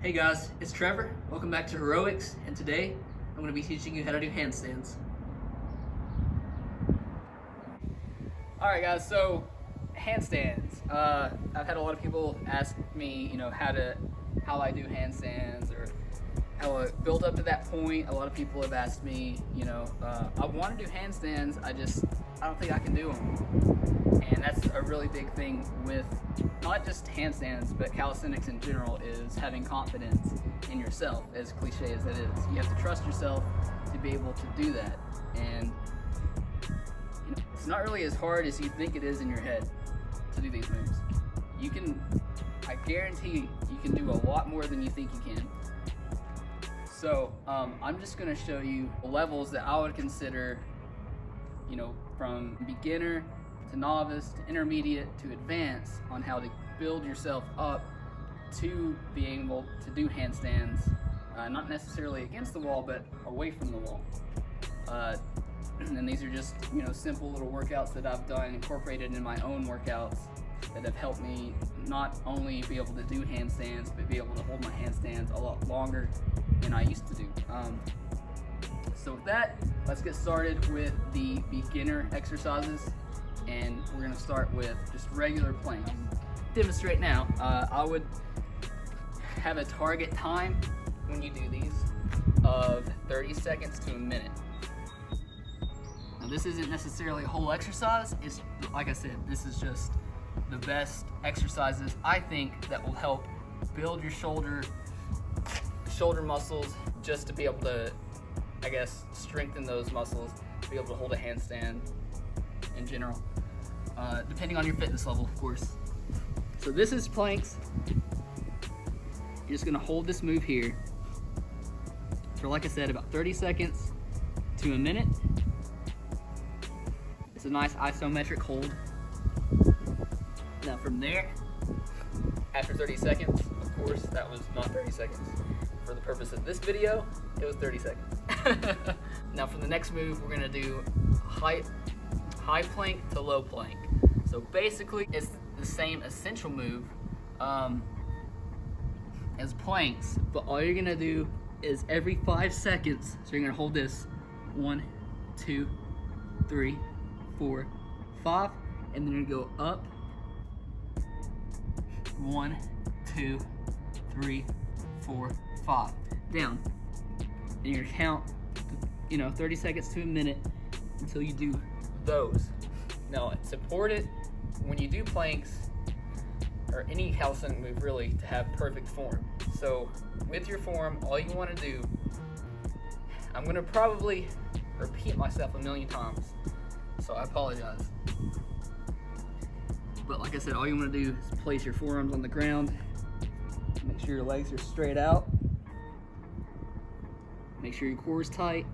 Hey guys, it's Trevor. Welcome back to Heroics, and today I'm going to be teaching you how to do handstands. Alright guys, so handstands. I've had a lot of people ask me, how I do handstands or how I built up to that point. A lot of people have asked me, I want to do handstands, I don't think I can do them. And that's a really big thing with not just handstands, but calisthenics in general, is having confidence in yourself, as cliche as that is. You have to trust yourself to be able to do that. And it's not really as hard as you think it is in your head to do these moves. I guarantee you can do a lot more than you think you can. So I'm just going to show you the levels that I would consider, from beginner to novice to intermediate to advanced, on how to build yourself up to being able to do handstands, not necessarily against the wall, but away from the wall. And these are just simple little workouts that I've done, incorporated in my own workouts, that have helped me not only be able to do handstands, but be able to hold my handstands a lot longer than I used to do. So with that, let's get started with the beginner exercises, and we're going to start with just regular planks. Demonstrate now. I would have a target time when you do these of 30 seconds to a minute. Now this isn't necessarily a whole exercise. It's, like I said, this is just the best exercises I think that will help build your shoulder muscles, just to be able to, strengthen those muscles, to be able to hold a handstand in general, depending on your fitness level, of course. So this is planks. You're just gonna hold this move here for, like I said, about 30 seconds to a minute. It's a nice isometric hold. Now from there, after 30 seconds, of course, that was not 30 seconds. For the purpose of this video, it was 30 seconds. Now for the next move, we're gonna do high plank to low plank. So basically, it's the same essential move as planks, but all you're gonna do is every 5 seconds, so you're gonna hold this 1, 2, 3, 4, 5, and then you're gonna go up 1, 2, 3, 4, 5, down, and you're gonna count 30 seconds to a minute until you do those. Now it's important when you do planks or any calisthenic move really to have perfect form. So with your form, all you want to do, I'm gonna probably repeat myself a million times, so I apologize. But like I said, all you want to do is place your forearms on the ground. Make sure your legs are straight out. Make sure your core is tight.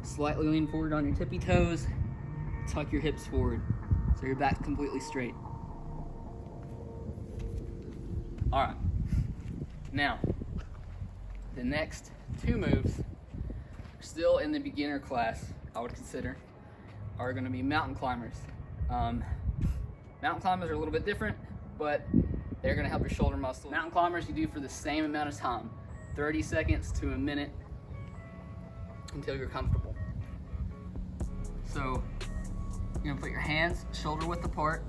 Slightly lean forward on your tippy toes. Tuck your hips forward so your back's completely straight. All right. Now, the next two moves, still in the beginner class, I would consider, are going to be mountain climbers. Mountain climbers are a little bit different, but they're going to help your shoulder muscle. Mountain climbers you do for the same amount of time, 30 seconds to a minute, until you're comfortable. So you're going to put your hands shoulder width apart,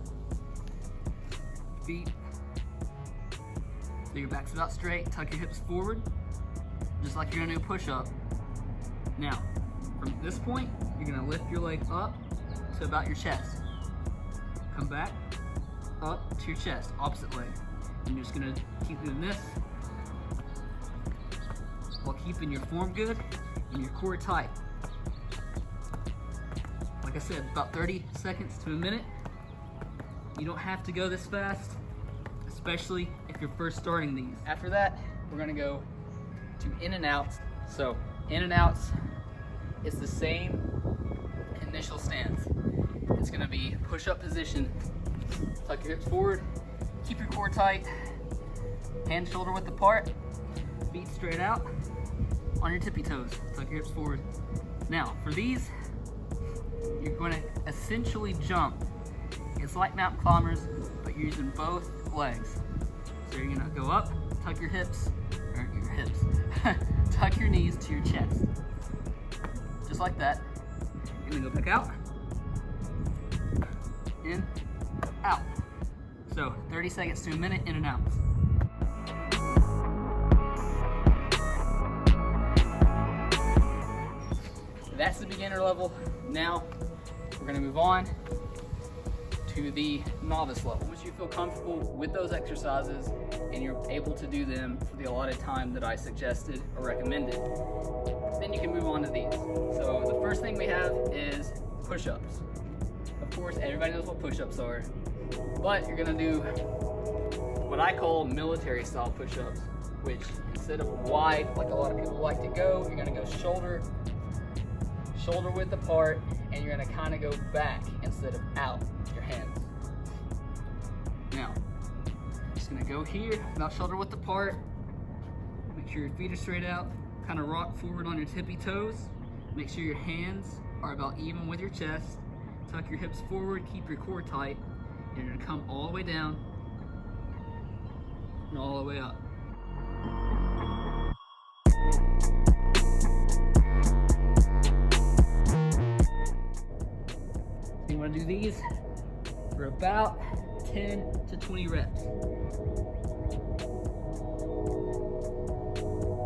feet, so your back's about straight, tuck your hips forward, just like you're going to do a push-up. Now, from this point, you're going to lift your leg up to about your chest. Come back, up to your chest, opposite leg. And you're just gonna keep doing this while keeping your form good and your core tight. Like I said, about 30 seconds to a minute. You don't have to go this fast, especially if you're first starting these. After that, we're gonna go to in and outs. So in and outs, it's the same initial stance. It's gonna be push-up position. Tuck your hips forward, keep your core tight, hands shoulder width apart, feet straight out, on your tippy toes. Tuck your hips forward. Now, for these, you're gonna essentially jump. It's like mountain climbers, but you're using both legs. So you're gonna go up, tuck your hips, or your hips. Tuck your knees to your chest. Just like that. And then go back out. In, out. So 30 seconds to a minute, in and out. That's the beginner level. Now we're gonna move on to the novice level. Once you feel comfortable with those exercises and you're able to do them for the allotted time that I suggested or recommended, then you can move on to these. So the first thing we have is push-ups. Of course, everybody knows what push-ups are, but you're gonna do what I call military style push-ups, which instead of wide, like a lot of people like to go, you're gonna go shoulder width apart, and you're gonna kind of go back instead of out with your hands. Now, just gonna go here, about shoulder width apart. Make sure your feet are straight out. Kind of rock forward on your tippy toes. Make sure your hands are about even with your chest. Tuck your hips forward, keep your core tight. And you're gonna come all the way down and all the way up. You want to do these for about 10 to 20 reps.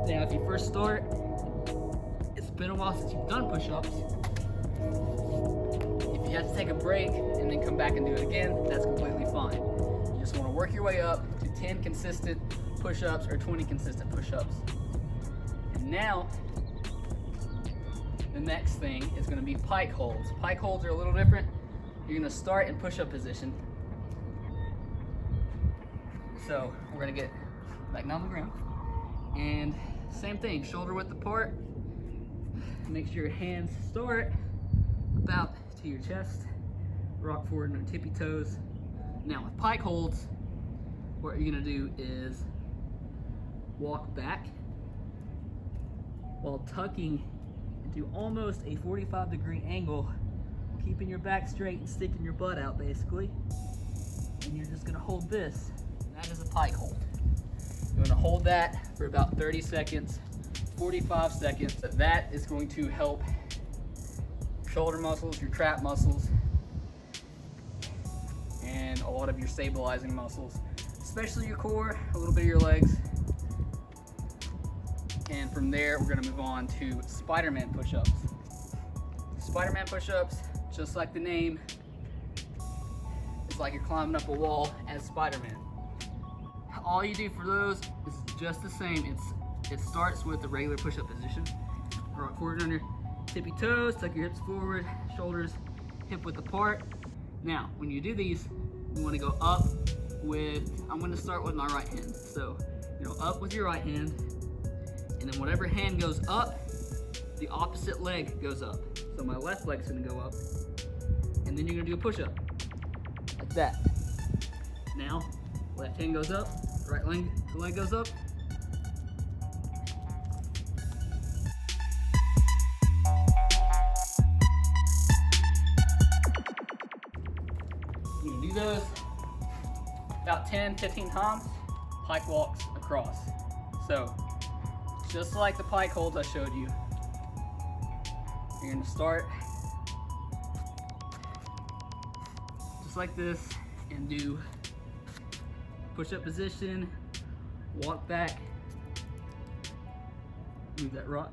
Now, if you first start, it's been a while since you've done push-ups. If you have to take a break and then come back and do it again, that's completely fine. You just want to work your way up to 10 consistent push-ups or 20 consistent push-ups. And now, the next thing is going to be pike holds. Pike holds are a little different. You're going to start in push-up position. So we're going to get back down on the ground. And same thing, shoulder width apart. Make sure your hands start about to your chest. Rock forward on your tippy toes. Now with pike holds, what you're going to do is walk back while tucking into almost a 45-degree angle, keeping your back straight and sticking your butt out basically. And you're just gonna hold this. That is a pike hold. You're gonna hold that for about 30 seconds, 45 seconds. That is going to help your shoulder muscles, your trap muscles, and a lot of your stabilizing muscles, especially your core, a little bit of your legs. And from there, we're gonna move on to Spider-Man push-ups. Spider-Man push-ups, just like the name, it's like you're climbing up a wall as Spider-Man. All you do for those is just the same. It starts with the regular push-up position. Rock forward on your tippy toes, tuck your hips forward, shoulders hip width apart. Now, when you do these, you wanna go up with, I'm gonna start with my right hand. So, up with your right hand, and then whatever hand goes up, the opposite leg goes up. So my left leg's gonna go up, and then you're gonna do a push-up, like that. Now, left hand goes up, right leg goes up. You're gonna do those about 10, 15 times, pike walks across. So, just like the pike holds I showed you, you're gonna start just like this and do push-up position, walk back, move that rock,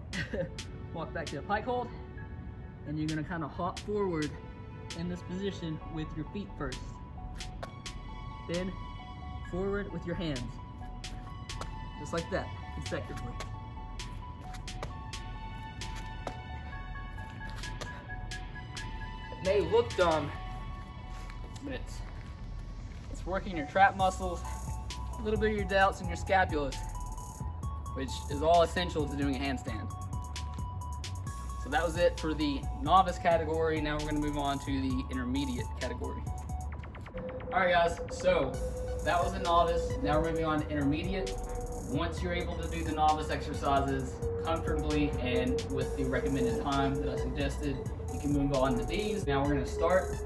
walk back to the pike hold, and you're gonna kind of hop forward in this position with your feet first. Then forward with your hands, just like that, consecutively. It may look dumb, but it's working your trap muscles, a little bit of your delts and your scapulas, which is all essential to doing a handstand. So that was it for the novice category. Now we're gonna move on to the intermediate category. All right guys, so that was the novice. Now we're moving on to intermediate. Once you're able to do the novice exercises comfortably and with the recommended time that I suggested, you can move on to these. Now we're gonna start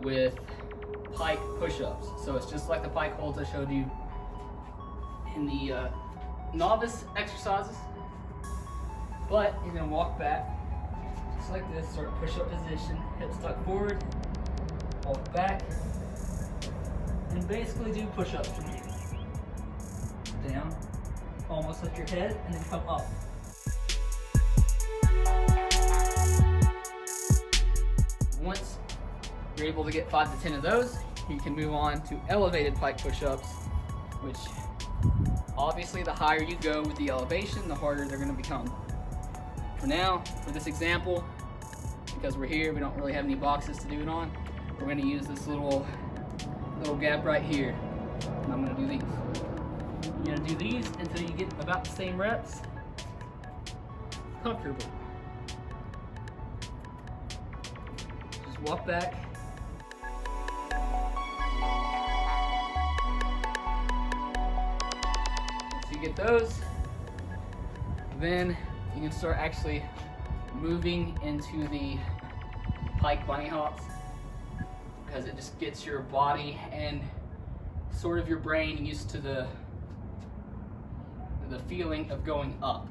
with pike push-ups. So it's just like the pike holds I showed you in the novice exercises, but you're gonna walk back just like this, sort of push-up position, hips tucked forward, walk back, and basically do push-ups from here. Down, almost lift your head, and then come up. Once you're able to get 5 to 10 of those, you can move on to elevated pike push-ups, which obviously the higher you go with the elevation, the harder they're going to become. For now, for this example, because we're here, we don't really have any boxes to do it on, we're going to use this little gap right here, and I'm going to do these. You're going to do these until you get about the same reps comfortably. Just walk back. Once you get those, then you can start actually moving into the pike bunny hops, because it just gets your body and sort of your brain used to the feeling of going up.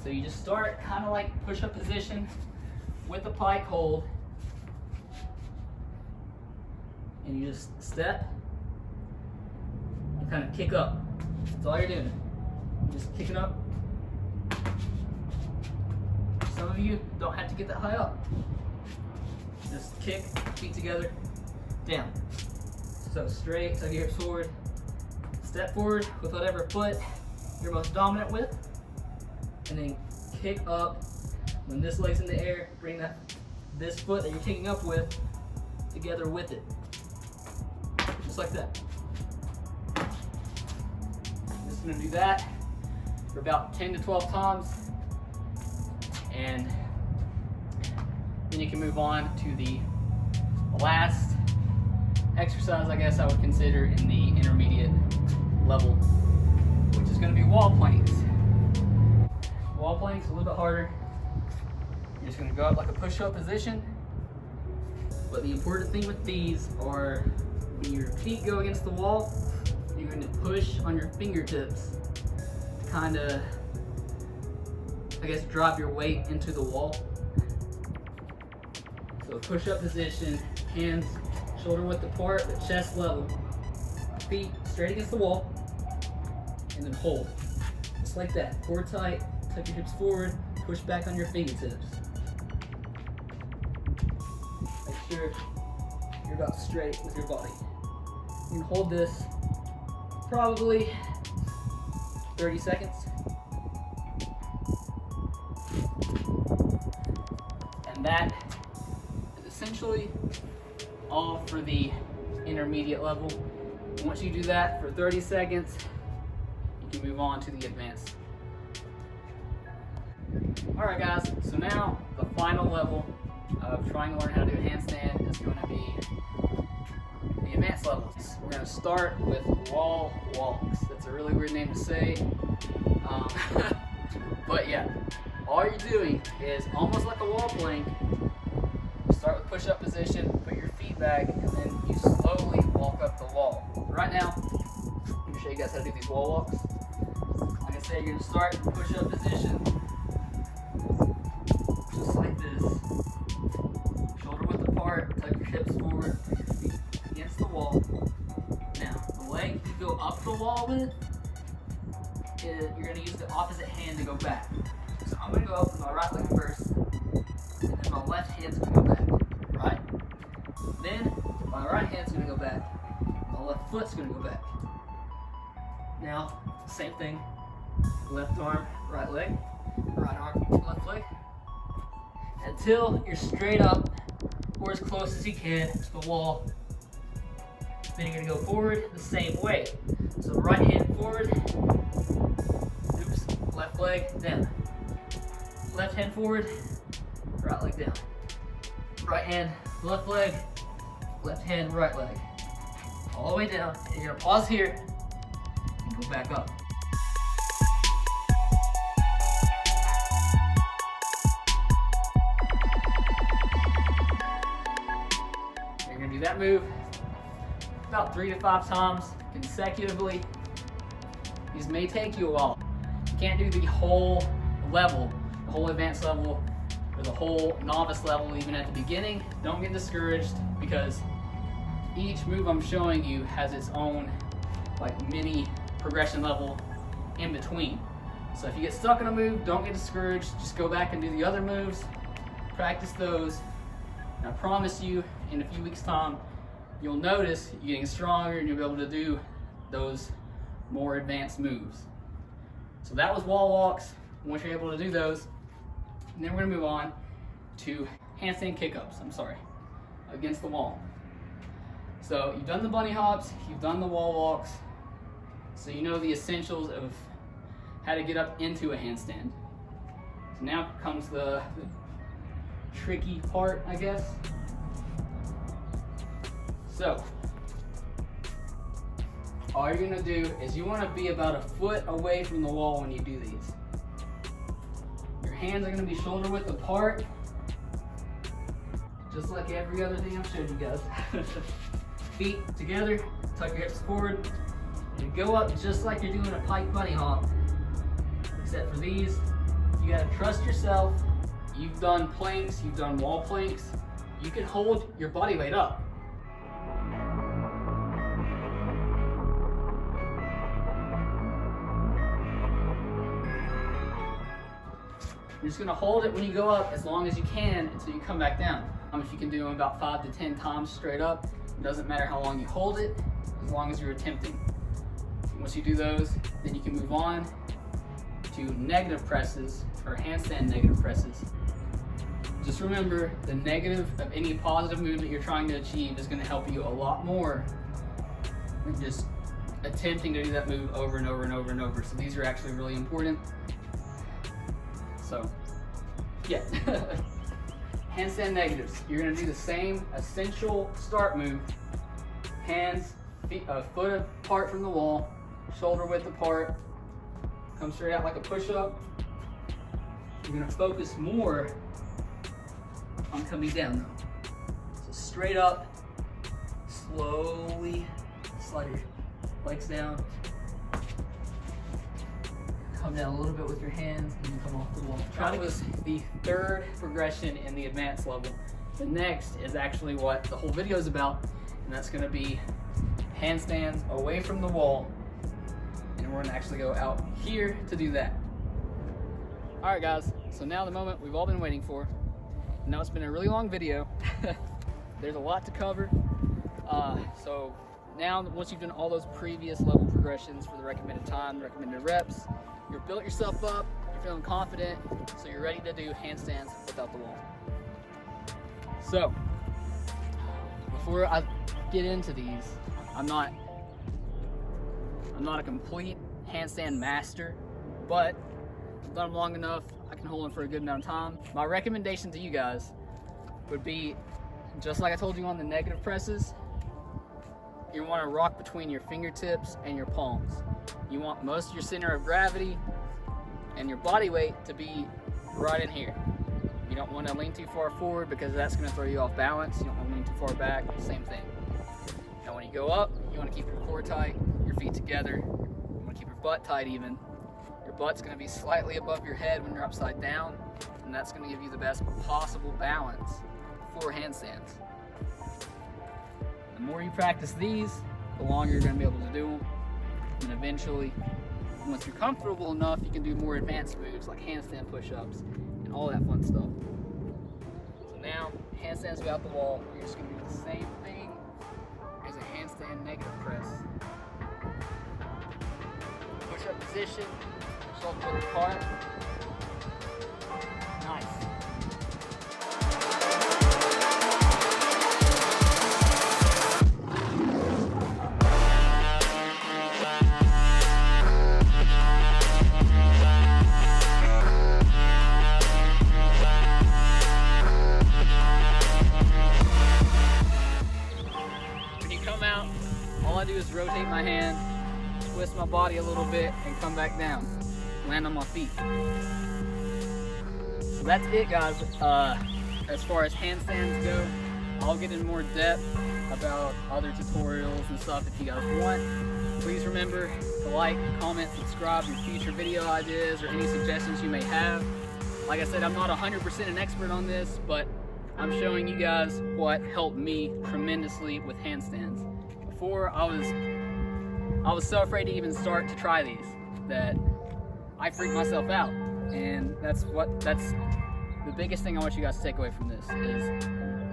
So you just start kind of like push-up position with the pike hold, and you just step and kind of kick up. That's all you're doing. You're just kicking up. Some of you don't have to get that high up. Just kick, feet together, down. So straight, tuck your hips forward, step forward with whatever foot you're most dominant with, and then kick up. When this leg's in the air, bring this foot that you're kicking up with together with it. Just like that. Just gonna do that for about 10 to 12 times, and then you can move on to the last exercise, I guess I would consider in the intermediate level, which is going to be wall planks. Wall planks a little bit harder. You're just going to go up like a push-up position, but the important thing with these are when your feet go against the wall, you're going to push on your fingertips to kind of, I guess, drive your weight into the wall. So push-up position, hands shoulder width apart, but chest level, feet straight against the wall, and then hold. Just like that. Core tight, tuck your hips forward, push back on your fingertips. Make sure you're about straight with your body. You can hold this probably 30 seconds. And that is essentially all for the intermediate level. Once you do that for 30 seconds, you can move on to the advanced. Alright guys, so now the final level of trying to learn how to do a handstand is going to be the advanced level. We're going to start with wall walks. That's a really weird name to say. But yeah, all you're doing is almost like a wall plank. Start with push-up position, put your feet back, and then you slowly walk up the wall. Right now, I'm going to show you guys how to do these wall walks. Like I said, you're going to start in push-up position, just like this. Shoulder width apart, tuck your hips forward, put your feet against the wall. Now, the leg you go up the wall with, you're going to use the opposite hand to go back. So I'm going to go up with my right leg first, and then my left hand's going to go back. Right? Then my right hand's going to go back, my left foot's going to go back. Now, same thing. Left arm, right leg, right arm, left leg. Until you're straight up or as close as you can to the wall. Then you're going to go forward the same way. So right hand forward, oops, left leg down. Left hand forward, right leg down. Right hand, left leg, left hand, right leg. All the way down. And you're going to pause here and go back up. You're going to do that move about 3 to 5 times consecutively. You These may take you a while. You can't do the whole level, the whole advanced level, or the whole novice level even at the beginning. Don't get discouraged, because each move I'm showing you has its own like mini progression level in between. So if you get stuck in a move, don't get discouraged. Just go back and do the other moves, practice those, and I promise you, in a few weeks' time, you'll notice you're getting stronger and you'll be able to do those more advanced moves. So that was wall walks. Once you're able to do those, and then we're gonna move on to handstand kick-ups, against the wall. So you've done the bunny hops, you've done the wall walks, so you know the essentials of how to get up into a handstand. So now comes the tricky part, I guess. So all you're gonna do is you wanna be about a foot away from the wall when you do these. Your hands are gonna be shoulder width apart, just like every other thing I've showed you guys. Feet together, tuck your hips forward, and go up just like you're doing a pike bunny hop. Except for these, you gotta trust yourself. You've done planks, you've done wall planks. You can hold your body weight up. You're just gonna hold it when you go up as long as you can until you come back down. If you can do them about 5 to 10 times straight up, it doesn't matter how long you hold it, as long as you're attempting. Once you do those, then you can move on to negative presses, or handstand negative presses. Just remember, the negative of any positive move that you're trying to achieve is gonna help you a lot more than just attempting to do that move over and over and over and over. So these are actually really important. So, yeah. Handstand negatives. You're gonna do the same essential start move. Hands, feet, foot apart from the wall, shoulder width apart. Come straight out like a push-up. You're gonna focus more on coming down though. So straight up, slowly slide your legs down. Come down a little bit with your hands and you come off the wall. That was the third progression in the advanced level. The next is actually what the whole video is about, and that's gonna be handstands away from the wall. And we're gonna actually go out here to do that. All right guys, so now the moment we've all been waiting for. Now it's been a really long video. There's a lot to cover. So now once you've done all those previous level progressions for the recommended time, the recommended reps, you've built yourself up, you're feeling confident, so you're ready to do handstands without the wall. So, before I get into these, I'm not a complete handstand master, but I've done them long enough, I can hold them for a good amount of time. My recommendation to you guys would be, just like I told you on the negative presses, you want to rock between your fingertips and your palms. You want most of your center of gravity and your body weight to be right in here. You don't want to lean too far forward because that's going to throw you off balance. You don't want to lean too far back, same thing. Now when you go up, you want to keep your core tight, your feet together. You want to keep your butt tight even. Your butt's going to be slightly above your head when you're upside down, and that's going to give you the best possible balance for handstands. The more you practice these, the longer you're going to be able to do them. And eventually, once you're comfortable enough, you can do more advanced moves like handstand push-ups and all that fun stuff. So now, handstands without the wall, you're just going to do the same thing as a handstand negative press. Push-up position, shoulder width apart. Nice. All I do is rotate my hand, twist my body a little bit, and come back down. Land on my feet. So that's it, guys. As far as handstands go, I'll get in more depth about other tutorials and stuff if you guys want. Please remember to like, comment, subscribe for future video ideas or any suggestions you may have. Like I said, I'm not 100% an expert on this, but I'm showing you guys what helped me tremendously with handstands. Before, I was so afraid to even start to try these that I freaked myself out. And that's the biggest thing I want you guys to take away from this is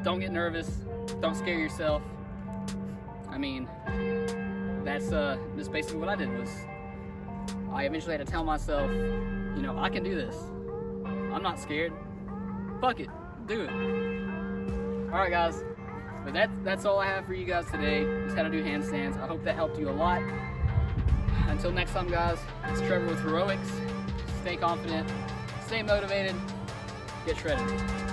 don't get nervous, don't scare yourself. I mean, that's basically what I did. Was I eventually had to tell myself, you know, I can do this. I'm not scared. Fuck it, do it. All right, guys. But that's all I have for you guys today. Just how to do handstands. I hope that helped you a lot. Until next time, guys. It's Trevor with Heroics. Stay confident. Stay motivated. Get shredded.